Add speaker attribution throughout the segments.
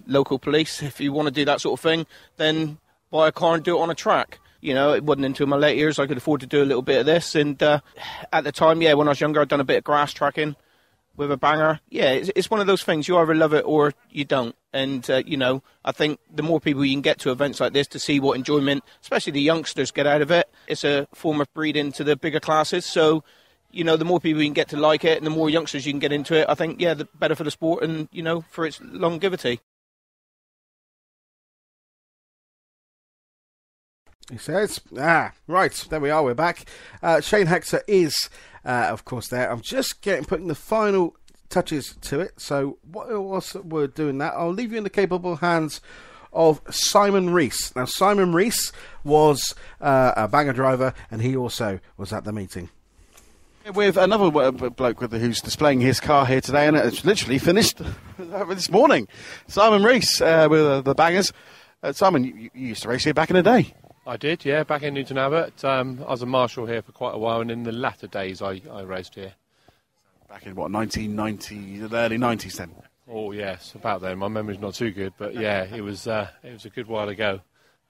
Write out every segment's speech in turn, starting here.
Speaker 1: local police. If you want to do that sort of thing, then buy a car and do it on a track. It wasn't until my late years I could afford to do a little bit of this. And at the time, when I was younger, I'd done a bit of grass tracking with a banger. Yeah, it's one of those things. You either love it or you don't. And, I think the more people you can get to events like this to see what enjoyment, especially the youngsters, get out of it, it's a form of breeding to the bigger classes. So, the more people you can get to like it and the more youngsters you can get into it, I think, the better for the sport and, for its longevity.
Speaker 2: He says, right, there we are, we're back. Shane Hector is, of course, there. I'm just putting the final touches to it. So whilst we're doing that, I'll leave you in the capable hands of Simon Rees. Now, Simon Rees was a banger driver, and he also was at the meeting.
Speaker 3: With another bloke who's displaying his car here today, and it's literally finished this morning. Simon Rees with the bangers. Simon, you used to race here back in the day.
Speaker 4: I did, yeah, back in Newton Abbot. I was a marshal here for quite a while, and in the latter days I raced here.
Speaker 3: Back in, 1990, the early 90s then?
Speaker 4: Oh, yes, about then. My memory's not too good, but yeah, it was a good while ago.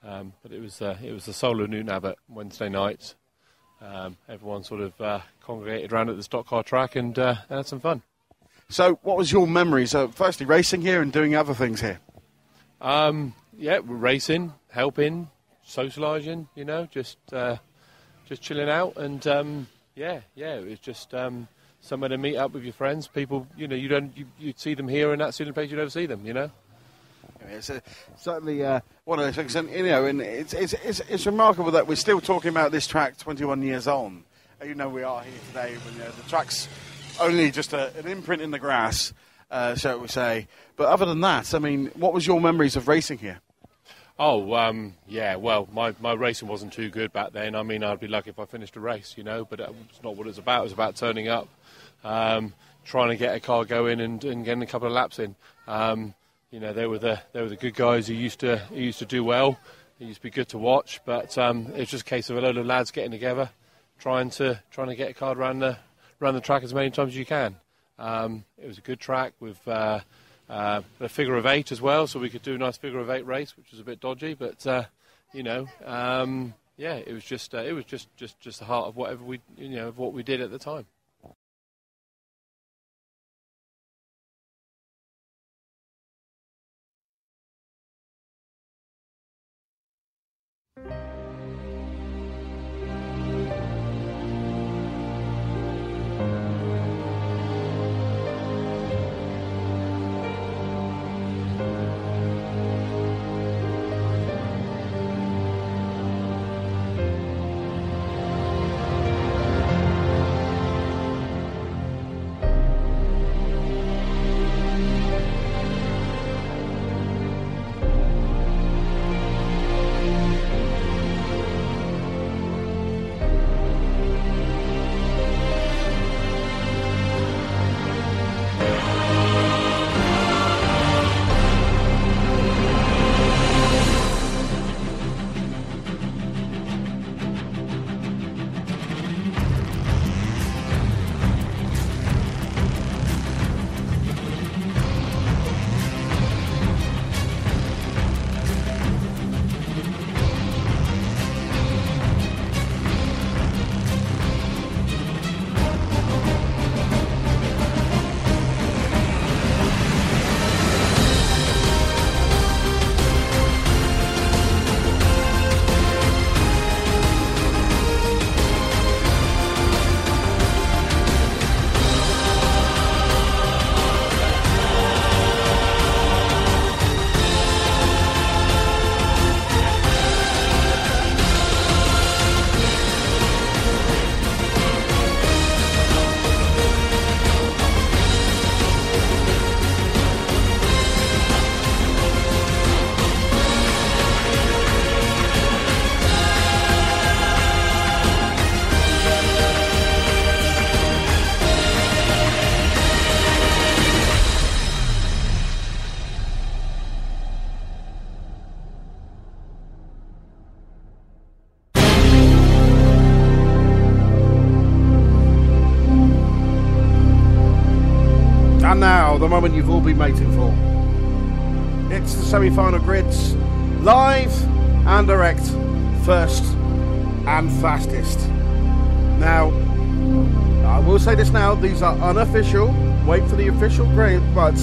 Speaker 4: But it was the soul of Newton Abbot, Wednesday nights. Everyone sort of congregated around at the stock car track and had some fun.
Speaker 3: So what was your memories of firstly racing here and doing other things here?
Speaker 4: Racing, helping, socialising, just chilling out, and it was just somewhere to meet up with your friends. People, you'd see them here, and that's the only place you'd ever see them.
Speaker 3: It's certainly one of those things, and and it's remarkable that we're still talking about this track 21 years on. We are here today when the track's only just an imprint in the grass, shall we say. But other than that, what was your memories of racing here?
Speaker 4: Oh, well, my racing wasn't too good back then. I'd be lucky if I finished a race, but it's not what it's about. It was about turning up, trying to get a car going and getting a couple of laps in. They were the good guys who used to do well. It used to be good to watch, but it was just a case of a load of lads getting together, trying to get a car around the track as many times as you can. It was a good track with a figure of 8 as well, so we could do a nice figure of 8 race, which was a bit dodgy, but it was just the heart of whatever of what we did at the time.
Speaker 2: And now, the moment you've all been waiting for. It's the semi-final grids, live and direct, first and fastest. Now, I will say this now, these are unofficial, wait for the official grid, but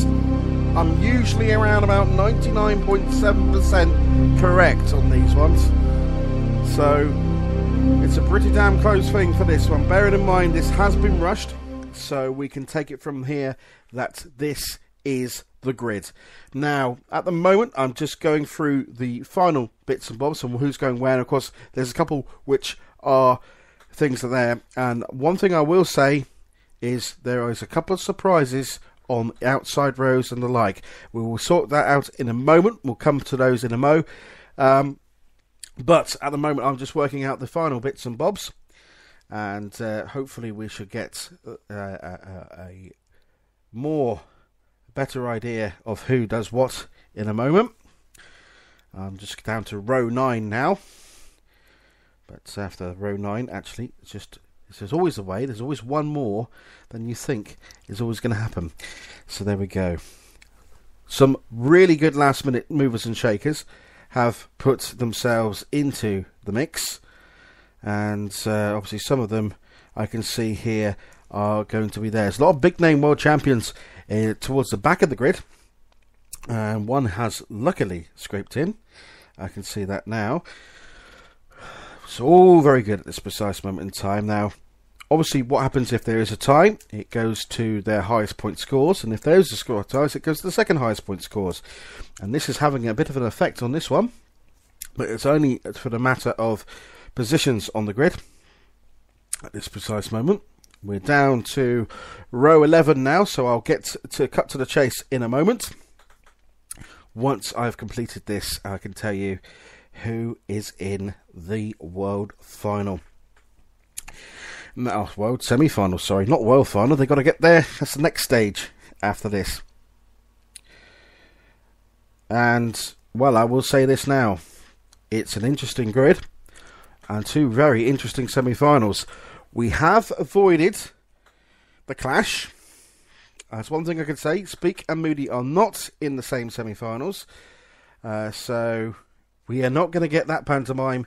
Speaker 2: I'm usually around about 99.7% correct on these ones. So, it's a pretty damn close thing for this one. Bearing in mind this has been rushed, so we can take it from here that this is the grid. Now, at the moment, I'm just going through the final bits and bobs and who's going where. And of course, there's a couple which are things that are there. And one thing I will say is there is a couple of surprises on outside rows and the like. We will sort that out in a moment. We'll come to those in a mo. But at the moment, I'm just working out the final bits and bobs. And hopefully we should get a better idea of who does what in a moment. I'm just down to row 9 now. But after row 9, actually, there's always a way. There's always one more than you think is always going to happen. So there we go. Some really good last minute movers and shakers have put themselves into the mix. And obviously some of them I can see here are going to be there. There's a lot of big name world champions towards the back of the grid. And one has luckily scraped in. I can see that now. It's all very good at this precise moment in time. Now, obviously what happens if there is a tie? It goes to their highest point scores. And if there is a score of ties, it goes to the second highest point scores. And this is having a bit of an effect on this one. But it's only for the matter of positions on the grid at this precise moment. We're down to row 11 now, so I'll get to cut to the chase in a moment. Once I've completed this, I can tell you who is in the world final. No, world semi-final, sorry, not world final. They've got to get there. That's the next stage after this. And, well, I will say this now. It's an interesting grid and two very interesting semi-finals. We have avoided the clash. That's one thing I can say. Speak and Moody are not in the same semi-finals. So we are not going to get that pantomime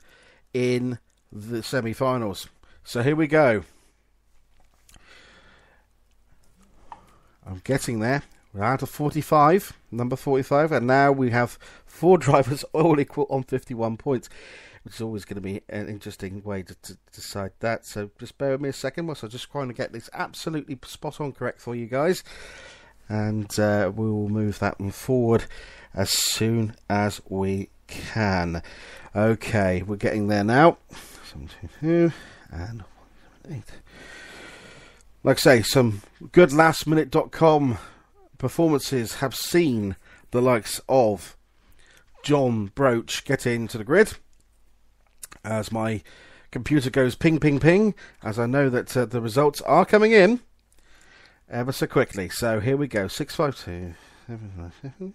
Speaker 2: in the semi-finals. So here we go. I'm getting there. We're out of 45, number 45. And now we have 4 drivers all equal on 51 points. Which is always going to be an interesting way to decide that. So just bear with me a second whilst I'm just trying to get this absolutely spot on correct for you guys. And we will move that one forward as soon as we can. Okay, we're getting there now. 722 and 178. Like I say, some good lastminute.com performances have seen the likes of John Broach get into the grid. As my computer goes ping, ping, ping, as I know that the results are coming in ever so quickly. So here we go. 652 757.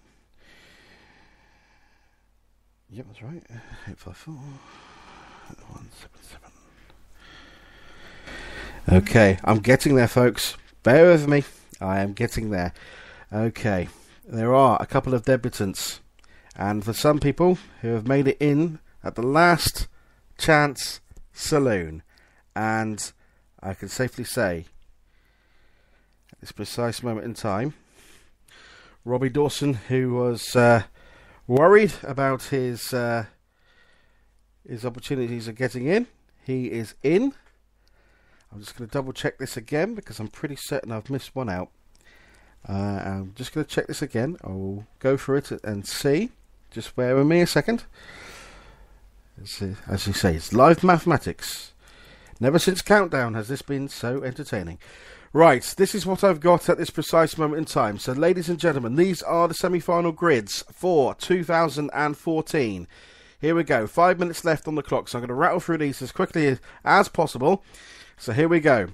Speaker 2: Yep, that's right. 854 177. Okay, I'm getting there, folks. Bear with me. I am getting there. Okay, there are a couple of debutants, and for some people who have made it in at the last chance saloon, and I can safely say at this precise moment in time, Robbie Dawson, who was worried about his opportunities of getting in, he is in. I'm just going to double check this again because I'm pretty certain I've missed one out. I'm just going to check this again. I will go through it and see. Just bear with me a second. As you say, it's live mathematics. Never since Countdown has this been so entertaining. Right, this is what I've got at this precise moment in time. So, ladies and gentlemen, these are the semi-final grids for 2014. Here we go. 5 minutes left on the clock, so I'm going to rattle through these as quickly as possible. So, here we go.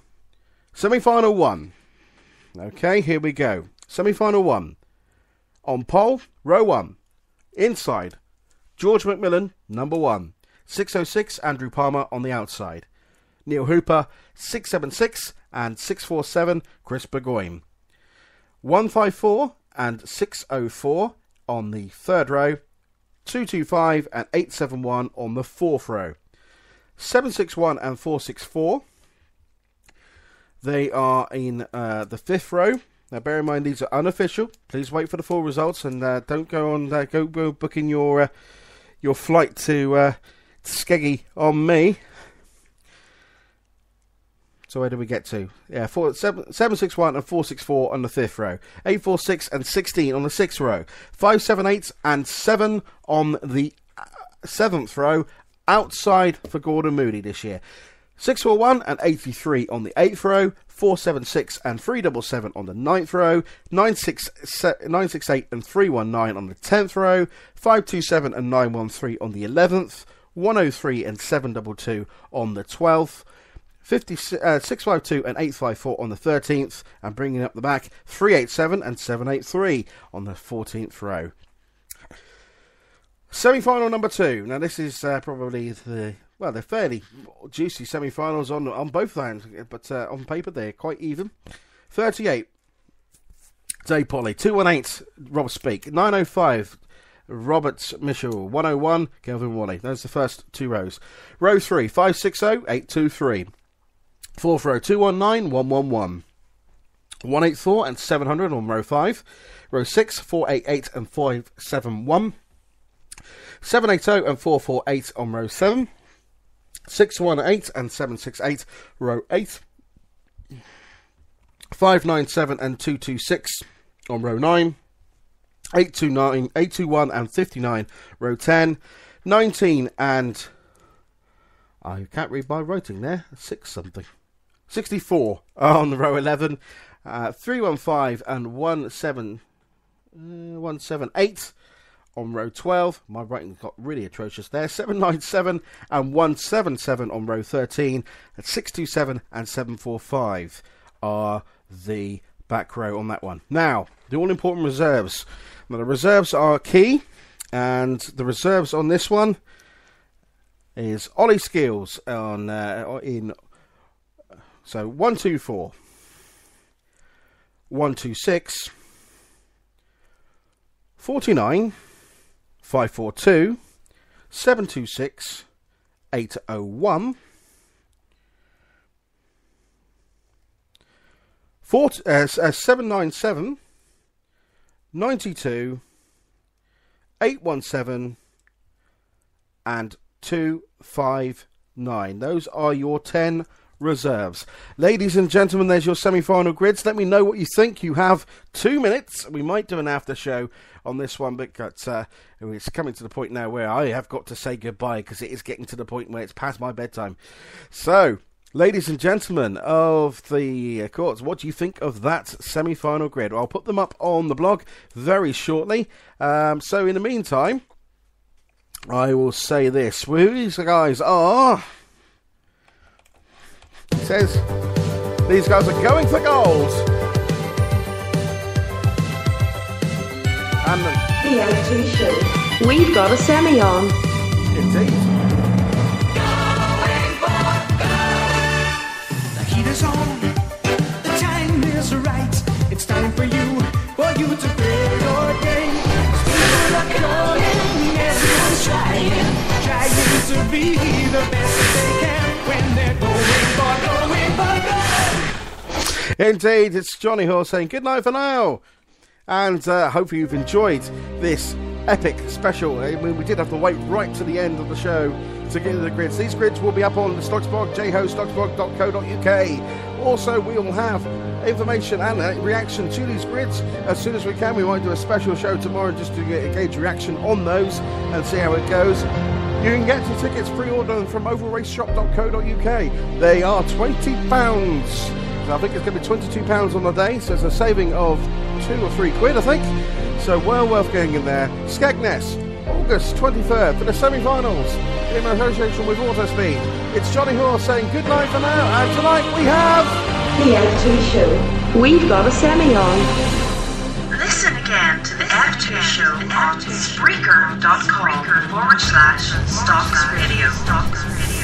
Speaker 2: Semi-final 1. Okay, here we go. Semi-final 1. On pole, row 1. Inside, George McMillan, number 1. 606, Andrew Palmer on the outside. Neil Hooper, 676 and 647, Chris Burgoyne. 154 and 604, on the third row, 225 and 871 on the fourth row. 761 and 464, they are in the fifth row. Now bear in mind these are unofficial. Please wait for the full results and don't go on go booking your flight to Skeggy on me. So where do we get to? Yeah, 761 and 464 on the fifth row. 846 and 16 on the sixth row. 578 and 7 on the seventh row. Outside for Gordon Moody this year. 641 and 83 on the 8th row, 476 and 377 on the 9th row, 968 and 319 on the 10th row, 527 and 913 on the 11th, 103 and 722 on the 12th, 652 and 854 on the 13th, and bringing up the back, 387 and 783 on the 14th row. Semi-final number 2. Now this is probably they're fairly juicy semi-finals on both lines, but on paper they're quite even. 38, Dave Polly. 218, Rob Speak. 905, Robert Mitchell. 101, Kelvin Wally. Those are the first two rows. Row 3, 560, 823. Fourth row, 219, 111. 184 and 700 on row 5. Row 6, 488 and 571. 780 and 448 on row 7. 618 and 768 row 8. 597 and 226 on row 9. 821 and 59 row 10. 19 and I can't read my writing there. 6 something. 64 on the row 11. 315 and 178 on row 12. My writing got really atrocious there. 797 and 177 on row 13. And 627 and 745 are the back row on that one. Now, the all-important reserves. Now, the reserves are key. And the reserves on this one is Ollie Skills on so 124, 126, 49, 542, 726, 801, 797, 92, 817, and 259. Those are your 10 reserves. Ladies and gentlemen, there's your semi-final grids. Let me know what you think. You have 2 minutes. We might do an after show on this one, but it's coming to the point now where I have got to say goodbye because it is getting to the point where it's past my bedtime. So, ladies and gentlemen of the courts, what do you think of that semi-final grid? Well, I'll put them up on the blog very shortly. So in the meantime, I will say this. These guys are... It says these guys are going for gold. And
Speaker 5: the LT Show. We've got a semi on.
Speaker 2: Indeed.
Speaker 6: Going for gold. The heat is on. The time is right. It's time for you to play your game. People are calling, everyone's trying to be the best they can when they're going for gold.
Speaker 2: Indeed, it's Johnny Hall saying good night for now. And hopefully you've enjoyed this epic special. I mean, we did have to wait right to the end of the show to get to the grids. These grids will be up on the Stoxblog, jhostoxblog.co.uk. Also, we will have information and reaction to these grids as soon as we can. We might do a special show tomorrow just to gauge reaction on those and see how it goes. You can get your tickets pre-order them from ovalraceshop.co.uk. They are £20. So I think it's going to be £22 on the day, so it's a saving of £2 or £3, I think. So well worth getting in there. Skegness, August 23rd for the semi-finals in association with Autospeed. It's Johnny Hoare saying good night for now, and tonight we have...
Speaker 5: The LT Show. We've got a semi on.
Speaker 7: Listen again to the FT Show on Spreaker.com/Stoxradio.